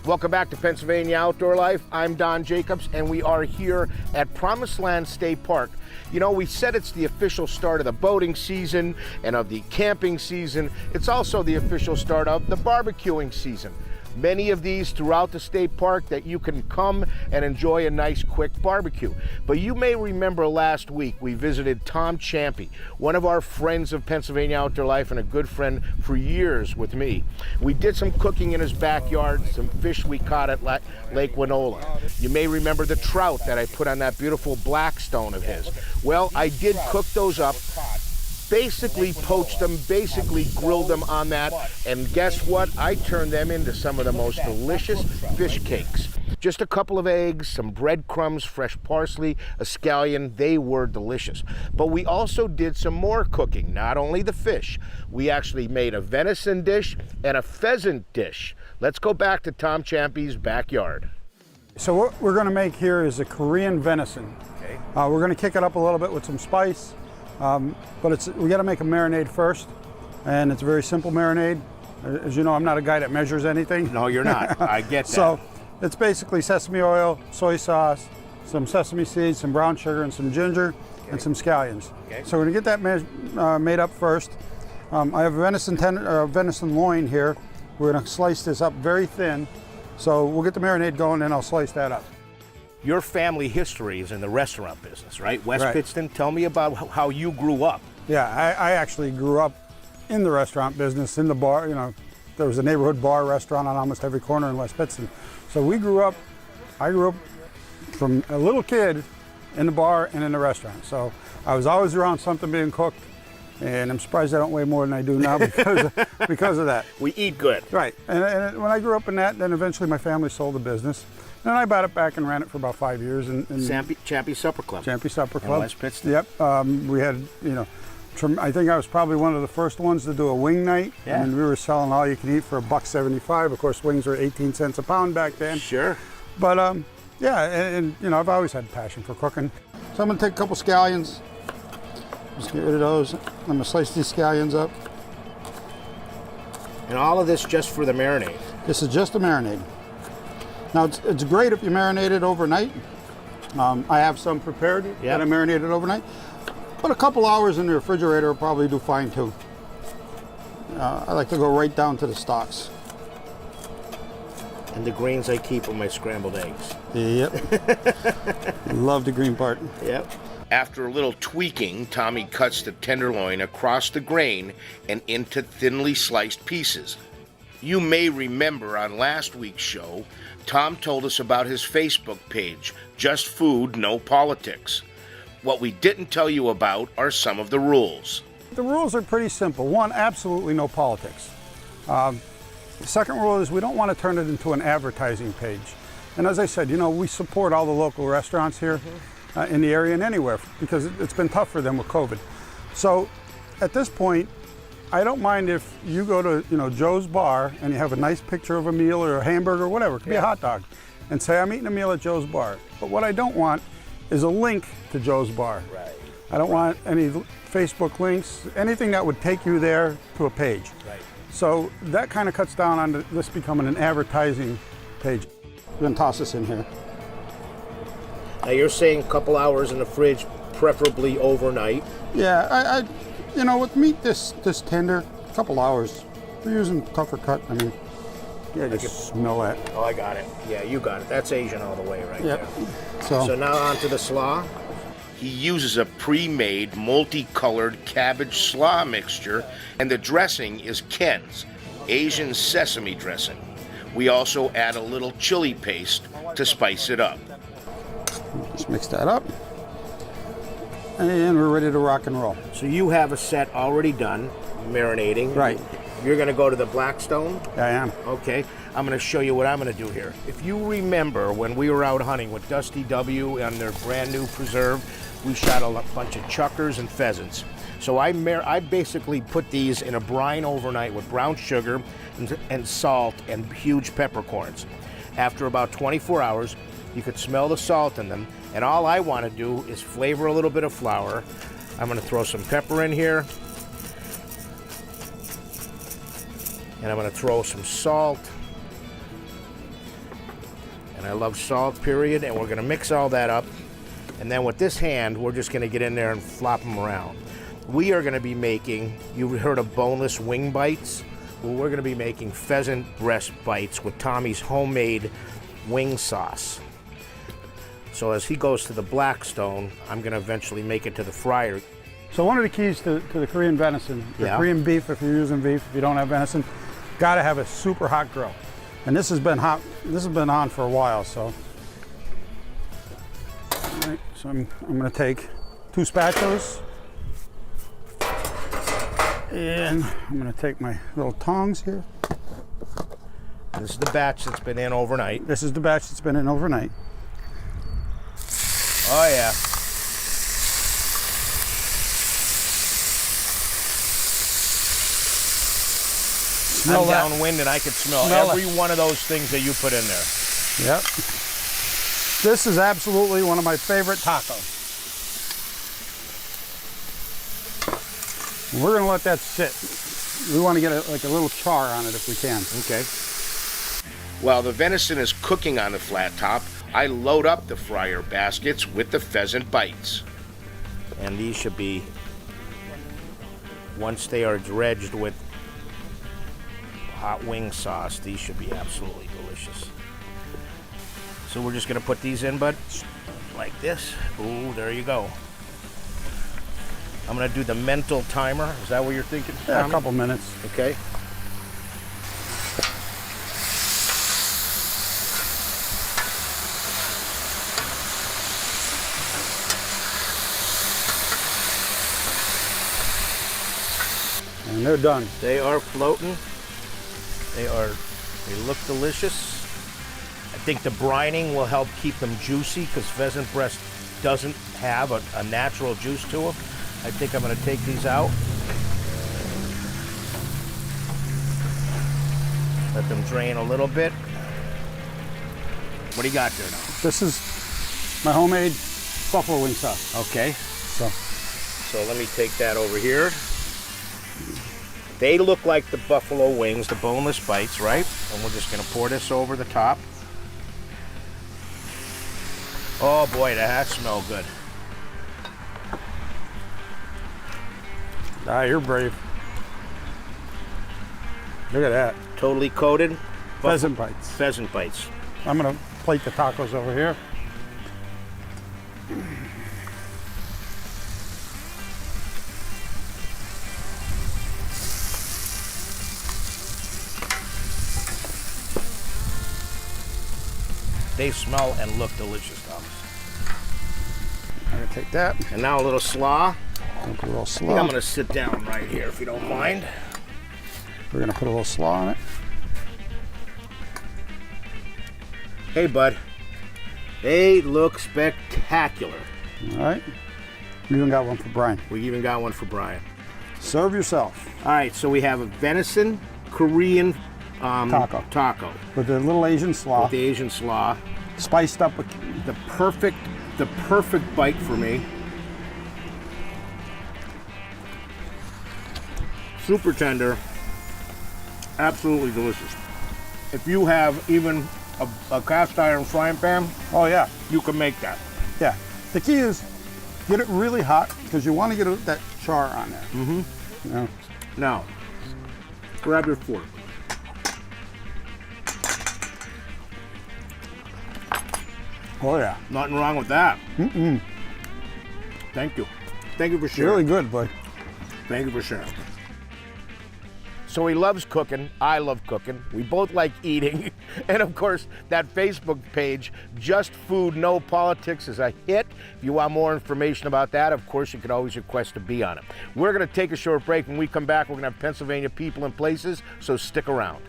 Welcome back to Pennsylvania Outdoor Life. I'm Don Jacobs, and we are here at Promised Land State Park. You know, we said it's the official start of the boating season and of the camping season. It's also the official start of the barbecuing season. Many of these throughout the state park that you can come and enjoy a nice quick barbecue. But you may remember last week we visited Tom Ciampi, one of our friends of Pennsylvania Outdoor Life and a good friend for years with me. We did some cooking in his backyard, some fish we caught at Lake Winola. You may remember the trout that I put on that beautiful Blackstone of his. Well, I did cook those up, basically poached them, basically grilled them on that, and guess what? I turned them into some of the most delicious fish cakes. Just a couple of eggs, some breadcrumbs, fresh parsley, a scallion, they were delicious. But we also did some more cooking, not only the fish. We actually made a venison dish and a pheasant dish. Let's go back to Tom Ciampi's backyard. So what we're gonna make here is a Korean venison. Okay. We're gonna kick it up a little bit with some spice. But we got to make a marinade first, and it's a very simple marinade. As you know, I'm not a guy that measures anything. No, you're not. I get that. So it's basically sesame oil, soy sauce, some sesame seeds, some brown sugar, and some ginger, and some scallions. Okay. So we're gonna get that made up first. I have venison loin here. We're gonna slice this up very thin. So we'll get the marinade going, and I'll slice that up. Your family history is in the restaurant business, right? West Right. Pittston, tell me about how you grew up. Yeah, I actually grew up in the restaurant business, in the bar. You know, there was a neighborhood bar restaurant on almost every corner in West Pittston. So I grew up from a little kid in the bar and in the restaurant. So I was always around something being cooked, and I'm surprised I don't weigh more than I do now because of that. We eat good. Right, and when I grew up in that, then eventually my family sold the business. And I bought it back and ran it for about 5 years. Ciampi Supper Club. Ciampi Supper Club. In West Pittston. Yep. We had, you know, I think I was probably one of the first ones to do a wing night. Yeah. And we were selling all you could eat for $1.75. Of course, wings were 18 cents a pound back then. Sure. But yeah, and you know, I've always had a passion for cooking. So I'm gonna take a couple scallions. Just get rid of those. I'm gonna slice these scallions up. And all of this just for the marinade. This is just a marinade. Now, it's great if you marinate it overnight. I have some prepared that I marinated overnight. But a couple hours in the refrigerator will probably do fine too. I like to go right down to the stalks. And the greens I keep are my scrambled eggs. Yep. Love the green part. Yep. After a little tweaking, Tommy cuts the tenderloin across the grain and into thinly sliced pieces. You may remember on last week's show, Tom told us about his Facebook page, Just Food, No Politics. What we didn't tell you about are some of the rules. The rules are pretty simple. One, absolutely no politics. The second rule is we don't want to turn it into an advertising page. And as I said, you know, we support all the local restaurants here in the area and anywhere because it's been tough for them with COVID. So at this point, I don't mind if you go to, you know, Joe's Bar and you have a nice picture of a meal or a hamburger or whatever, it could be a hot dog, and say, I'm eating a meal at Joe's Bar. But what I don't want is a link to Joe's Bar. Right. I don't want any Facebook links, anything that would take you there to a page. Right. So that kind of cuts down on this becoming an advertising page. We're gonna toss this in here. Now you're saying a couple hours in the fridge, preferably overnight. Yeah, you know, with meat this tender, a couple hours. We're using tougher cut. I mean, yeah, just smell that. Oh, I got it. Yeah, you got it. That's Asian all the way right there. So now onto the slaw. He uses a pre-made, multicolored cabbage slaw mixture, and the dressing is Ken's Asian sesame dressing. We also add a little chili paste to spice it up. Just mix that up. And we're ready to rock and roll. So you have a set already done, marinating. Right. You're going to go to the Blackstone? I am. Okay. I'm going to show you what I'm going to do here. If you remember when we were out hunting with Dusty W on their brand new preserve, we shot a bunch of chuckers and pheasants. So I basically put these in a brine overnight with brown sugar and salt and huge peppercorns. After about 24 hours, you could smell the salt in them. And all I want to do is flavor a little bit of flour. I'm going to throw some pepper in here. And I'm going to throw some salt. And I love salt, period. And we're gonna mix all that up. And then with this hand, we're just gonna get in there and flop them around. We are gonna be making, you heard of boneless wing bites? Well, we're gonna be making pheasant breast bites with Tommy's homemade wing sauce. So as he goes to the Blackstone, I'm gonna eventually make it to the fryer. So one of the keys to the Korean venison, the Korean beef, if you're using beef, if you don't have venison, gotta have a super hot grill. And this has been hot, this has been on for a while, so. All right, so I'm gonna take 2 spatulas, and I'm gonna take my little tongs here. This is the batch that's been in overnight. This is the batch that's been in overnight. Oh yeah. I'm downwind and I can smell every one of those things that you put in there. Yep. This is absolutely one of my favorite tacos. We're gonna let that sit. We want to get like a little char on it if we can. Okay. While the venison is cooking on the flat top, I load up the fryer baskets with the pheasant bites. And these should be, once they are dredged with hot wing sauce, these should be absolutely delicious. So we're just gonna put these in, bud, like this. Ooh, there you go. I'm gonna do the mental timer. Is that what you're thinking? Yeah, a couple minutes. Okay. And they're done. They are floating. They look delicious. I think the brining will help keep them juicy because pheasant breast doesn't have a natural juice to them. I think I'm going to take these out. Let them drain a little bit. What do you got there now? This is my homemade buffalo wing sauce. Okay. So let me take that over here. They look like the buffalo wings, the boneless bites, right? And we're just gonna pour this over the top. Oh boy, that smells good. Ah, you're brave. Look at that. Totally coated. Pheasant bites. Pheasant bites. I'm gonna plate the tacos over here. They smell and look delicious, Thomas. I'm gonna take that. And now a little slaw. Put a little I slaw. think I'm gonna sit down right here if you don't mind. We're gonna put a little slaw on it. Hey, bud. They look spectacular. All right. We even got one for Brian. We even got one for Brian. Serve yourself. All right, so we have a venison Korean taco With the little Asian slaw. with the Asian slaw. Spiced up with The perfect bite for me. Super tender. Absolutely delicious. If you have even a cast iron frying pan, oh yeah. you can make that. Yeah. The key is get it really hot because you want to get that char on there. Mm-hmm. You know? Now, grab your fork. Oh yeah. Nothing wrong with that. Mm-mm. Thank you. Thank you for sharing. Really good, bud. Thank you for sharing. So he loves cooking. I love cooking. We both like eating. And of course, that Facebook page, Just Food, No Politics, is a hit. If you want more information about that, of course, you can always request to be on it. We're going to take a short break. When we come back, we're going to have Pennsylvania people and places, so stick around.